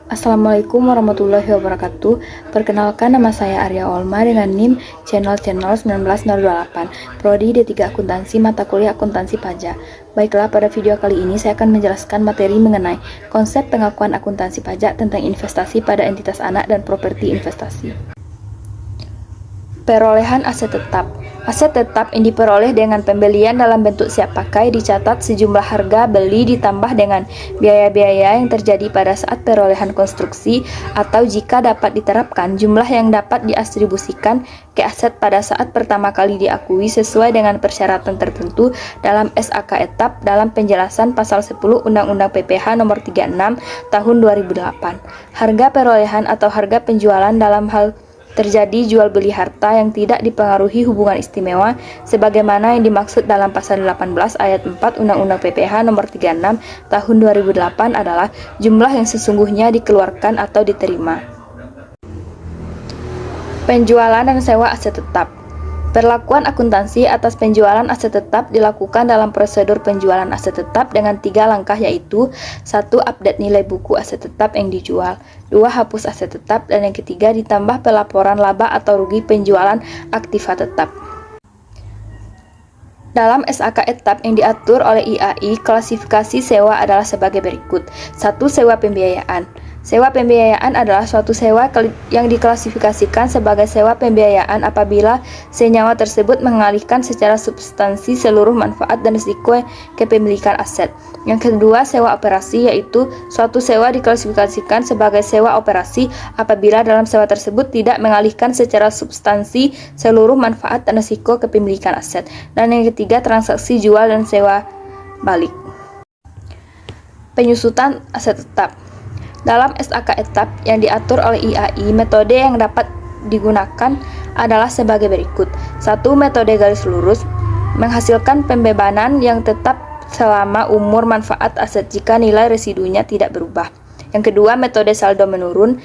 Assalamualaikum warahmatullahi wabarakatuh. Perkenalkan, nama saya Arya Olma dengan NIM channel 19028, Prodi D3 Akuntansi, mata kuliah Akuntansi Pajak. Baiklah, pada video kali ini saya akan menjelaskan materi mengenai konsep pengakuan akuntansi pajak tentang investasi pada entitas anak dan properti investasi. Perolehan aset tetap. Aset tetap yang diperoleh dengan pembelian dalam bentuk siap pakai dicatat sejumlah harga beli ditambah dengan biaya-biaya yang terjadi pada saat perolehan konstruksi atau jika dapat diterapkan jumlah yang dapat diatribusikan ke aset pada saat pertama kali diakui sesuai dengan persyaratan tertentu dalam SAK etap dalam penjelasan pasal 10 Undang-Undang PPH nomor 36 tahun 2008. Harga perolehan atau harga penjualan dalam hal terjadi jual beli harta yang tidak dipengaruhi hubungan istimewa sebagaimana yang dimaksud dalam pasal 18 ayat 4 Undang-Undang PPH nomor 36 tahun 2008 adalah jumlah yang sesungguhnya dikeluarkan atau diterima. Penjualan dan sewa aset tetap. Perlakuan akuntansi atas penjualan aset tetap dilakukan dalam prosedur penjualan aset tetap dengan 3 langkah, yaitu 1. Update nilai buku aset tetap yang dijual, 2. Hapus aset tetap, dan yang ketiga ditambah pelaporan laba atau rugi penjualan aktiva tetap. Dalam SAK etap yang diatur oleh IAI, klasifikasi sewa adalah sebagai berikut. 1. Sewa pembiayaan. Sewa pembiayaan adalah suatu sewa yang diklasifikasikan sebagai sewa pembiayaan apabila senyawa tersebut mengalihkan secara substansi seluruh manfaat dan risiko kepemilikan aset. Yang kedua, sewa operasi, yaitu suatu sewa diklasifikasikan sebagai sewa operasi apabila dalam sewa tersebut tidak mengalihkan secara substansi seluruh manfaat dan risiko kepemilikan aset. Dan yang ketiga, transaksi jual dan sewa balik. Penyusutan aset tetap. Dalam SAK etap yang diatur oleh IAI, metode yang dapat digunakan adalah sebagai berikut. 1. Metode garis lurus menghasilkan pembebanan yang tetap selama umur manfaat aset jika nilai residunya tidak berubah. Yang kedua, metode saldo menurun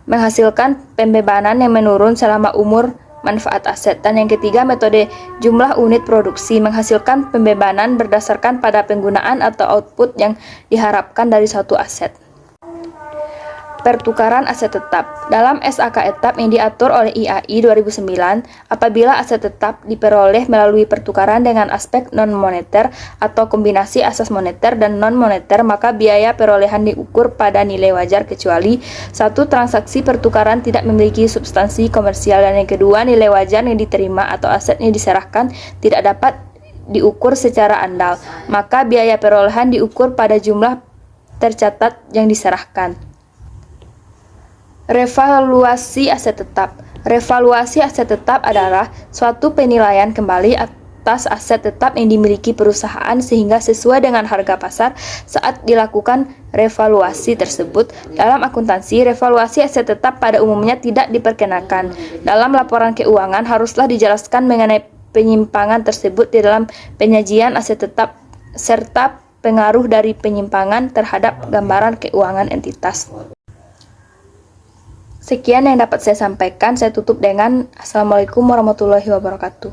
menghasilkan pembebanan yang menurun selama umur manfaat aset. Dan yang ketiga, metode jumlah unit produksi menghasilkan pembebanan berdasarkan pada penggunaan atau output yang diharapkan dari suatu aset. Pertukaran aset tetap. Dalam SAK etap yang diatur oleh IAI 2009, apabila aset tetap diperoleh melalui pertukaran dengan aspek non-moneter atau kombinasi asas moneter dan non-moneter, maka biaya perolehan diukur pada nilai wajar kecuali 1. Transaksi pertukaran tidak memiliki substansi komersial, dan yang kedua, nilai wajar yang diterima atau asetnya diserahkan tidak dapat diukur secara andal, maka biaya perolehan diukur pada jumlah tercatat yang diserahkan. Revaluasi aset tetap. Revaluasi aset tetap adalah suatu penilaian kembali atas aset tetap yang dimiliki perusahaan sehingga sesuai dengan harga pasar saat dilakukan revaluasi tersebut. Dalam akuntansi, revaluasi aset tetap pada umumnya tidak diperkenakan. Dalam laporan keuangan haruslah dijelaskan mengenai penyimpangan tersebut di dalam penyajian aset tetap serta pengaruh dari penyimpangan terhadap gambaran keuangan entitas. Sekian yang dapat saya sampaikan. Saya tutup dengan Assalamualaikum warahmatullahi wabarakatuh.